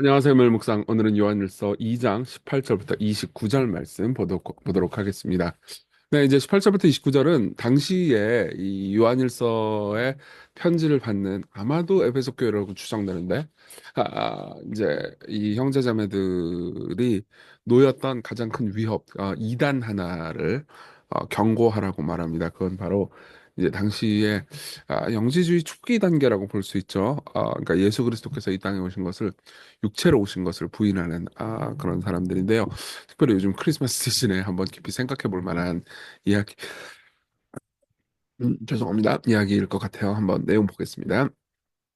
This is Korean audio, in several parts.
안녕하세요, 멜목상. 오늘은 요한일서 2장 18절부터 29절 말씀 보도록 하겠습니다. 네, 이제 18절부터 29절은 당시에 이 요한일서의 편지를 받는 아마도 에베소 교회라고 추정되는데, 이제 이 형제자매들이 놓였던 가장 큰 위협, 이단 하나를 경고하라고 말합니다. 그건 바로 이제 당시에 영지주의 초기 단계라고 볼 수 있죠. 그러니까 예수 그리스도께서 이 땅에 오신 것을 육체로 오신 것을 부인하는 그런 사람들인데요. 특별히 요즘 크리스마스 시즌에 한번 깊이 생각해 볼 만한 이야기, 죄송합니다. 이야기일 것 같아요. 한번 내용 보겠습니다.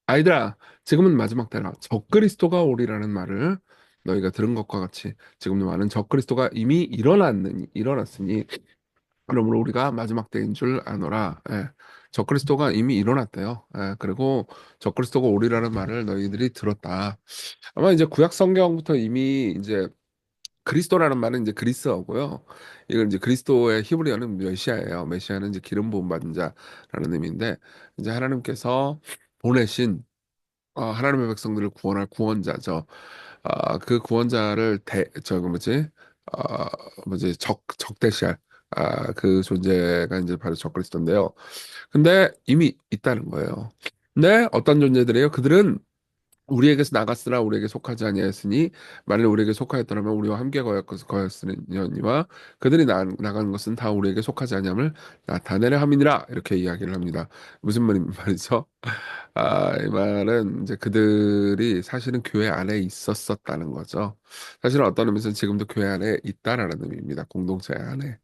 아이들아, 지금은 마지막 때라 적그리스도가 오리라는 말을 너희가 들은 것과 같이 지금도 많은 적그리스도가 이미 일어났으니 그러므로 우리가 마지막 때인 줄 아노라. 예. 적그리스도가 이미 일어났대요. 예. 그리고 적그리스도가 오리라는 말을 너희들이 들었다. 아마 이제 구약 성경부터 이미 이제 그리스도라는 말은 이제 그리스어고요. 이건 이제 그리스도의 히브리어는 메시아예요. 메시아는 이제 기름 부음 받은 자라는 의미인데 이제 하나님께서 보내신 하나님의 백성들을 구원할 구원자죠. 그 구원자를 저거 어, 적대시할 그 존재가 이제 바로 적그리스도인데요. 근데 이미 있다는 거예요. 근데 어떤 존재들이에요? 그들은 우리에게서 나갔으나 우리에게 속하지 아니하였으니 만일 우리에게 속하였더라면 우리와 함께 거였으니와 그들이 나간 것은 다 우리에게 속하지 아니함을 나타내려 함이니라 이렇게 이야기를 합니다. 무슨 말이죠? 이 말은 이제 그들이 사실은 교회 안에 있었었다는 거죠. 사실은 어떤 의미에서는 지금도 교회 안에 있다라는 의미입니다. 공동체 안에.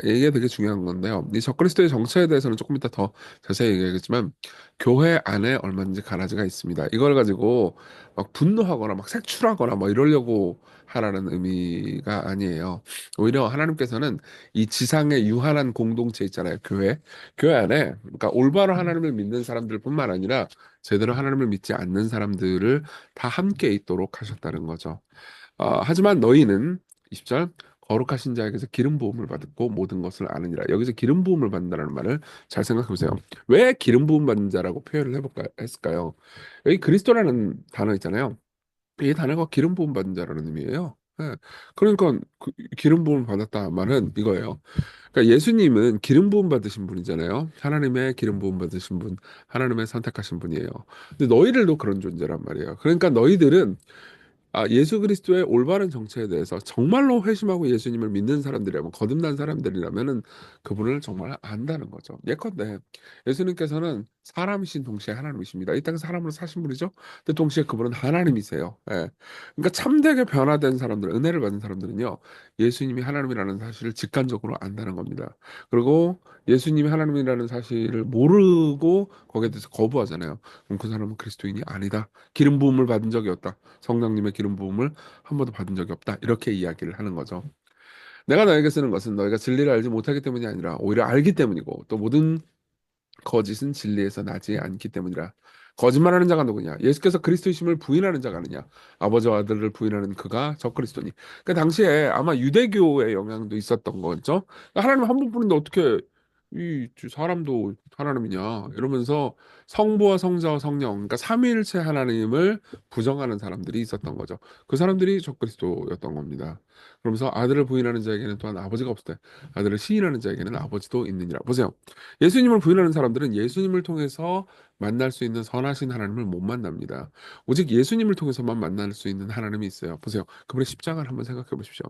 이게 되게 중요한 건데요. 이 적그리스도의 정체에 대해서는 조금 이따 더 자세히 얘기하겠지만, 교회 안에 얼마든지 가라지가 있습니다. 이걸 가지고 막 분노하거나 막 색출하거나 뭐 이러려고 하라는 의미가 아니에요. 오히려 하나님께서는 이 지상의 유한한 공동체 있잖아요. 교회. 교회 안에, 그러니까 올바로 하나님을 믿는 사람들뿐만 아니라 제대로 하나님을 믿지 않는 사람들을 다 함께 있도록 하셨다는 거죠. 하지만 너희는 20절 거룩하신 자에게서 기름 부음을 받고 모든 것을 아느니라. 여기서 기름 부음을 받는다는 말을 잘 생각해 보세요. 왜 기름 부음 받는 자라고 표현을 했을까요? 여기 그리스도라는 단어 있잖아요. 이 단어가 기름 부음 받는 자라는 의미예요. 예. 그러니까 기름 부음을 받았다 말은 이거예요. 그러니까 예수님은 기름 부음 받으신 분이잖아요. 하나님의 기름 부음 받으신 분, 하나님의 선택하신 분이에요. 근데 너희들도 그런 존재란 말이에요. 그러니까 너희들은 예수 그리스도의 올바른 정체에 대해서 정말로 회심하고 예수님을 믿는 사람들이라면, 거듭난 사람들이라면은 그분을 정말 안다는 거죠. 예컨대 예수님께서는 사람이신 동시에 하나님이십니다. 이 땅에 사람으로 사신 분이죠. 근데 동시에 그분은 하나님이세요. 예. 그러니까 참되게 변화된 사람들, 은혜를 받은 사람들은요, 예수님이 하나님이라는 사실을 직관적으로 안다는 겁니다. 그리고 예수님이 하나님이라는 사실을 모르고 거기에 대해서 거부하잖아요. 그럼 그 사람은 그리스도인이 아니다. 기름 부음을 받은 적이 없다. 성령님의 기름 부음을 한 번도 받은 적이 없다. 이렇게 이야기를 하는 거죠. 내가 너에게 쓰는 것은 너희가 진리를 알지 못하기 때문이 아니라 오히려 알기 때문이고 또 모든 거짓은 진리에서 나지 않기 때문이라. 거짓말하는 자가 누구냐? 예수께서 그리스도이심을 부인하는 자가 아니냐? 아버지와 아들을 부인하는 그가 적그리스도니. 그 당시에 아마 유대교의 영향도 있었던 거죠. 하나님 한 분뿐인데 어떻게 이 사람도 하나님이냐? 이러면서 성부와 성자와 성령, 그러니까 삼위일체 하나님을 부정하는 사람들이 있었던 거죠. 그 사람들이 적그리스도였던 겁니다. 그러면서 아들을 부인하는 자에게는 또한 아버지가 없을 때 아들을 시인하는 자에게는 아버지도 있느니라. 보세요. 예수님을 부인하는 사람들은 예수님을 통해서 만날 수 있는 선하신 하나님을 못 만납니다. 오직 예수님을 통해서만 만날 수 있는 하나님이 있어요. 보세요. 그분의 십자가를 한번 생각해 보십시오.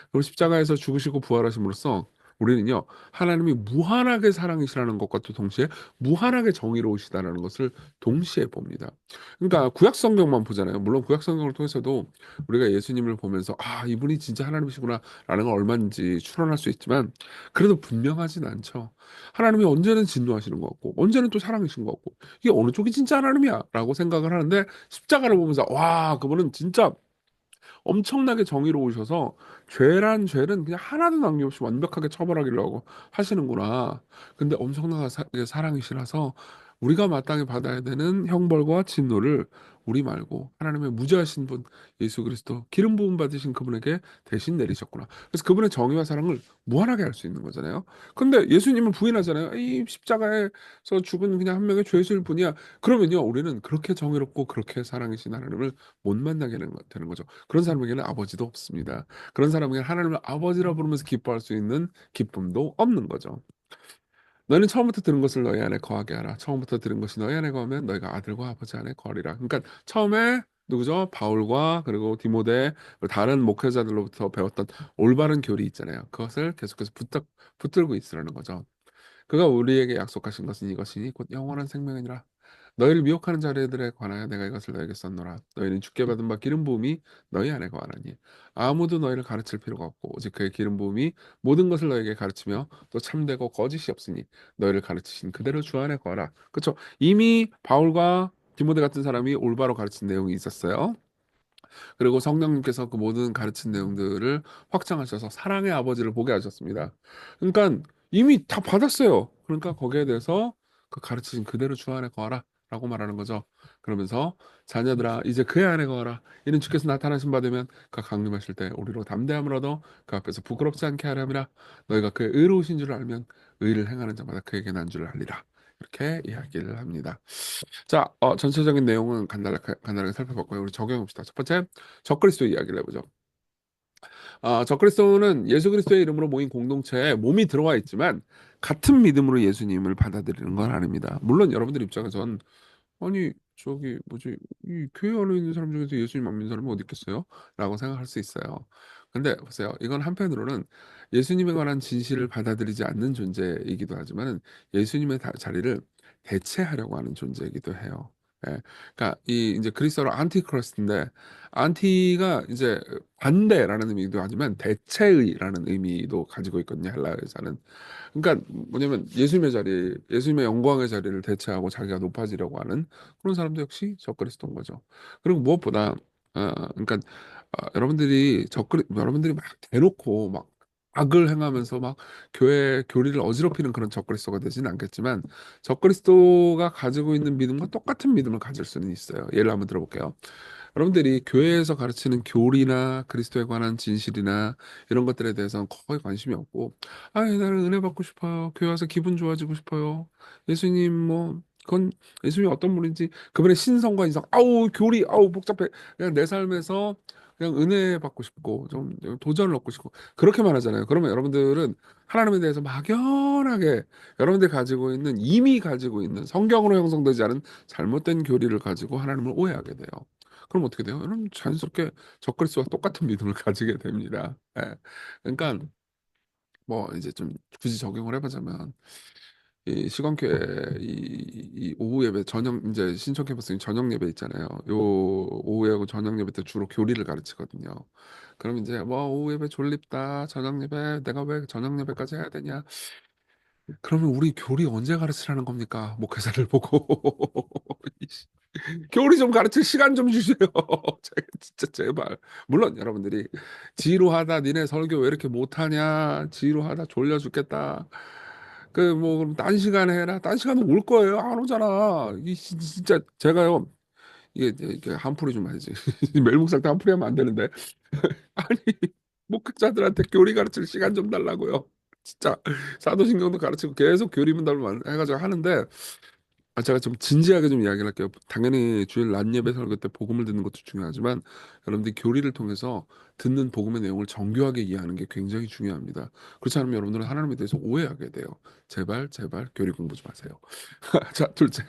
그분 십자가에서 죽으시고 부활하심으로써 우리는요, 하나님이 무한하게 사랑이시라는 것과 또 동시에 무한하게 정의로우시다라는 것을 동시에 봅니다. 그러니까 구약 성경만 보잖아요. 물론 구약 성경을 통해서도 우리가 예수님을 보면서 이분이 진짜 하나님이시구나라는 걸 얼마든지 추론할 수 있지만 그래도 분명하진 않죠. 하나님이 언제는 진노하시는 것 같고 언제는 또 사랑이신 것 같고 이게 어느 쪽이 진짜 하나님이야 라고 생각을 하는데 십자가를 보면서 와 그분은 진짜 엄청나게 정의로우셔서 죄란 죄는 그냥 하나도 남김없이 완벽하게 처벌하기로 하시는구나. 근데 엄청나게 사랑이시라서 우리가 마땅히 받아야 되는 형벌과 진노를 우리 말고 하나님의 무죄하신 분 예수 그리스도 기름 부음 받으신 그분에게 대신 내리셨구나. 그래서 그분의 정의와 사랑을 무한하게 할 수 있는 거잖아요. 근데 예수님은 부인하잖아요. 이 십자가에서 죽은 그냥 한 명의 죄수일 뿐이야. 그러면요, 우리는 그렇게 정의롭고 그렇게 사랑이신 하나님을 못 만나게 되는 거죠. 그런 사람에게는 아버지도 없습니다. 그런 사람에게는 하나님을 아버지라 부르면서 기뻐할 수 있는 기쁨도 없는 거죠. 너희는 처음부터 들은 것을 너희 안에 거하게 하라. 처음부터 들은 것이 너희 안에 거하면 너희가 아들과 아버지 안에 거하리라. 그러니까 처음에 누구죠? 바울과 그리고 디모데 그리고 다른 목회자들로부터 배웠던 올바른 교리 있잖아요. 그것을 계속해서 붙들고 있으라는 거죠. 그가 우리에게 약속하신 것은 이것이니 곧 영원한 생명이니라. 너희를 미혹하는 자들에 관하여 내가 이것을 너에게 썼노라. 너희는 주께 받은 바 기름 부음이 너희 안에 거하나니 아무도 너희를 가르칠 필요가 없고 오직 그의 기름 부음이 모든 것을 너에게 가르치며 또 참되고 거짓이 없으니 너희를 가르치신 그대로 주 안에 거하라. 그렇죠? 이미 바울과 디모데 같은 사람이 올바로 가르친 내용이 있었어요. 그리고 성령님께서 그 모든 가르친 내용들을 확장하셔서 사랑의 아버지를 보게 하셨습니다. 그러니까 이미 다 받았어요. 그러니까 거기에 대해서 그 가르치신 그대로 주 안에 거하라 라고 말하는 거죠. 그러면서 자녀들아 이제 그의 안에 거하라. 이는 주께서 나타나신 바 되면 그 강림하실 때 우리로 담대함을 얻어 그 앞에서 부끄럽지 않게 하려 함이라. 너희가 그의 의로우신 줄 알면 의를 행하는 자마다 그에게 난 줄 알리라. 이렇게 이야기를 합니다. 자, 전체적인 내용은 간단하게 살펴봤고요. 우리 적용해 봅시다. 첫 번째, 적그리스도 이야기를 해보죠. 적그리스도는 예수 그리스도의 이름으로 모인 공동체에 몸이 들어와 있지만 같은 믿음으로 예수님을 받아들이는 건 아닙니다. 물론 여러분들 입장에선 아니 저기 뭐지 이 교회 안에 있는 사람 중에서 예수님 안 믿는 사람이 어디 있겠어요? 라고 생각할 수 있어요. 근데 보세요. 이건 한편으로는 예수님에 관한 진실을 받아들이지 않는 존재이기도 하지만 예수님의 자리를 대체하려고 하는 존재이기도 해요. 예. 그러니까 이 이제 그리스어로 안티크리스트인데 안티가 이제 반대라는 의미도 하지만 대체의라는 의미도 가지고 있거든요. 헬라어에서는. 그러니까 뭐냐면 예수님의 자리, 예수님의 영광의 자리를 대체하고 자기가 높아지려고 하는 그런 사람도 역시 적그리스도인 거죠. 그리고 무엇보다 그러니까 여러분들이 막 대놓고 막 악을 행하면서 막 교회 교리를 어지럽히는 그런 적그리스도가 되지는 않겠지만 적그리스도가 가지고 있는 믿음과 똑같은 믿음을 가질 수는 있어요. 예를 한번 들어볼게요. 여러분들이 교회에서 가르치는 교리나 그리스도에 관한 진실이나 이런 것들에 대해서는 거의 관심이 없고, 아, 나는 은혜 받고 싶어요. 교회 와서 기분 좋아지고 싶어요. 예수님 뭐 그건 예수님이 어떤 분인지 그분의 신성과 인성, 아우 교리, 아우 복잡해. 그냥 내 삶에서 그냥 은혜 받고 싶고 좀 도전을 얻고 싶고 그렇게만 하잖아요. 그러면 여러분들은 하나님에 대해서 막연하게 여러분들이 가지고 있는 이미 가지고 있는 성경으로 형성되지 않은 잘못된 교리를 가지고 하나님을 오해하게 돼요. 그럼 어떻게 돼요? 여러분 자연스럽게 적그리스도와 똑같은 믿음을 가지게 됩니다. 예. 그러니까 뭐 이제 좀 굳이 적용을 해보자면 이 시건교회 이 오후 예배 저녁 이제 신촌 캠퍼스 저녁 예배 있잖아요. 요 오후 예고 저녁 예배 때 주로 교리를 가르치거든요. 그럼 이제 뭐 오후 예배 졸립다 저녁 예배 내가 왜 저녁 예배까지 해야 되냐? 그러면 우리 교리 언제 가르치라는 겁니까? 목회자를 보고 교리 좀 가르칠 시간 좀 주세요. 진짜 제발. 물론 여러분들이 지루하다, 니네 설교 왜 이렇게 못하냐, 지루하다, 졸려 죽겠다. 그 뭐 그럼 딴 시간에 해라. 딴 시간은 올 거예요. 안 오잖아. 이 진짜 제가요. 이게 한풀이 좀 해야지. 멜목상 때 한풀이 하면 안 되는데. 아니 목회자들한테 교리 가르칠 시간 좀 달라고요. 진짜 사도신경도 가르치고 계속 교리문 답을 해가지고 하는데 제가 좀 진지하게 좀 이야기를 할게요. 당연히 주일 낮 예배 설교 때 복음을 듣는 것도 중요하지만 여러분들이 교리를 통해서 듣는 복음의 내용을 정교하게 이해하는 게 굉장히 중요합니다. 그렇지 않으면 여러분들은 하나님에 대해서 오해하게 돼요. 제발 제발 교리 공부 좀 하세요. 자, 둘째.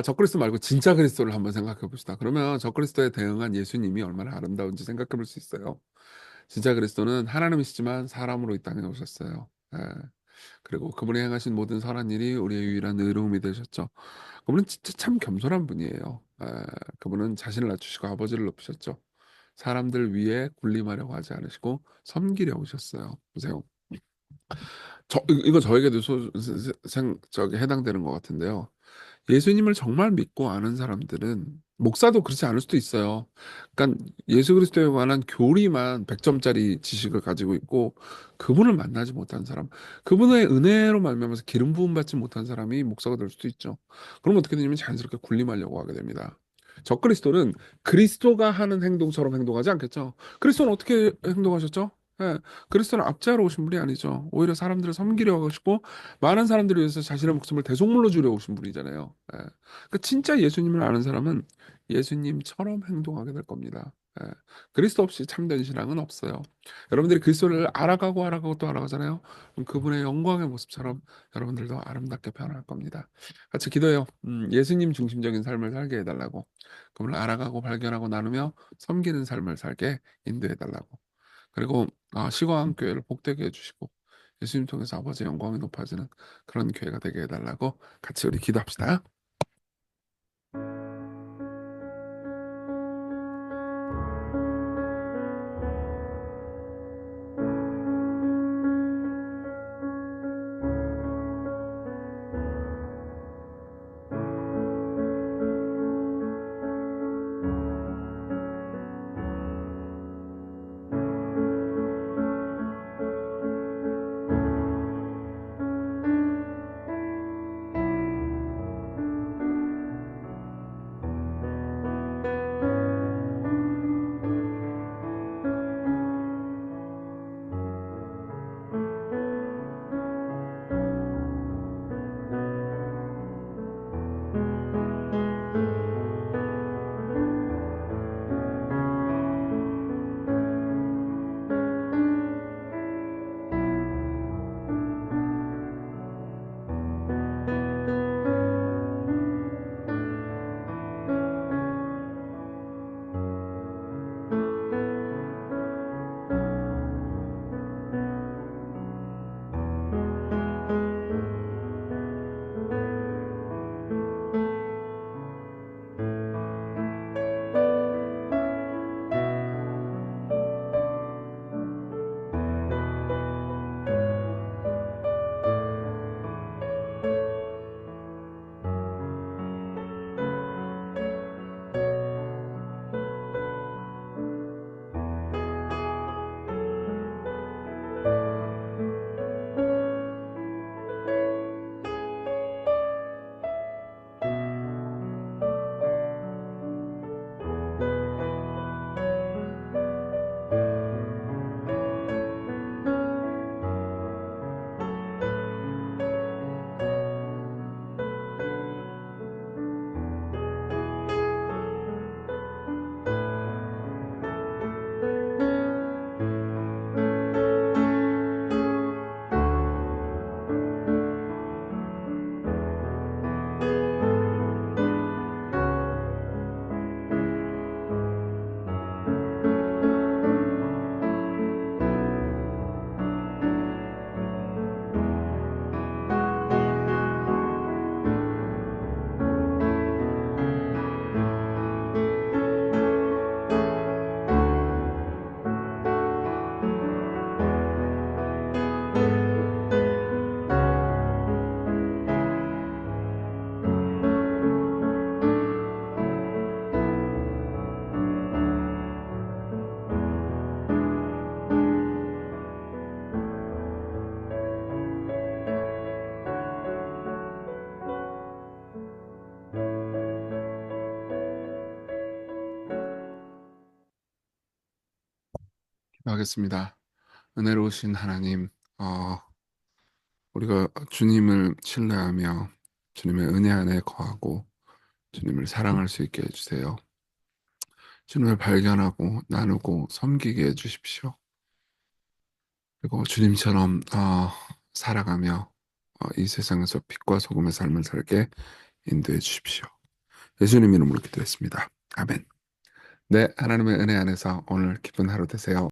적그리스도 말고 진짜 그리스도를 한번 생각해 봅시다. 그러면 적그리스도에 대응한 예수님이 얼마나 아름다운지 생각해 볼 수 있어요. 진짜 그리스도는 하나님이시지만 사람으로 이 땅에 오셨어요. 예. 그리고 그분이 행하신 모든 선한 일이 우리의 유일한 의로움이 되셨죠. 그분은 진짜 참 겸손한 분이에요. 그분은 자신을 낮추시고 아버지를 높이셨죠. 사람들 위에 군림하려고 하지 않으시고 섬기려고 오셨어요. 보세요. 이거 저에게도 저기 해당되는 것 같은데요. 예수님을 정말 믿고 아는 사람들은 목사도 그렇지 않을 수도 있어요. 그러니까 예수 그리스도에 관한 교리만 100점짜리 지식을 가지고 있고 그분을 만나지 못한 사람, 그분의 은혜로 말미암아서 기름 부음 받지 못한 사람이 목사가 될 수도 있죠. 그럼 어떻게 되냐면 자연스럽게 군림하려고 하게 됩니다. 적그리스도는 그리스도가 하는 행동처럼 행동하지 않겠죠. 그리스도는 어떻게 행동하셨죠? 예, 그리스도는 압제하러 오신 분이 아니죠. 오히려 사람들을 섬기려 하시고 많은 사람들을 위해서 자신의 목숨을 대속물로 주려 오신 분이잖아요. 예. 그러니까 진짜 예수님을 아는 사람은 예수님처럼 행동하게 될 겁니다. 예. 그리스도 없이 참된 신앙은 없어요. 여러분들이 그리스도를 알아가고 또 알아가잖아요. 그럼 그분의 영광의 모습처럼 여러분들도 아름답게 변할 겁니다. 같이 기도해요. 예수님 중심적인 삶을 살게 해달라고. 그분을 알아가고 발견하고 나누며 섬기는 삶을 살게 인도해달라고. 그리고 시거한 교회를 복되게 해주시고 예수님 통해서 아버지의 영광이 높아지는 그런 교회가 되게 해달라고 같이 우리 기도합시다. 기도하겠습니다. 은혜로우신 하나님, 어, 우리가 주님을 신뢰하며 주님의 은혜 안에 거하고 주님을 사랑할 수 있게 해주세요. 주님을 발견하고 나누고 섬기게 해주십시오. 그리고 주님처럼 살아가며 이 세상에서 빛과 소금의 삶을 살게 인도해 주십시오. 예수님 이름으로 기도했습니다. 아멘. 네, 하나님의 은혜 안에서 오늘 기쁜 하루 되세요.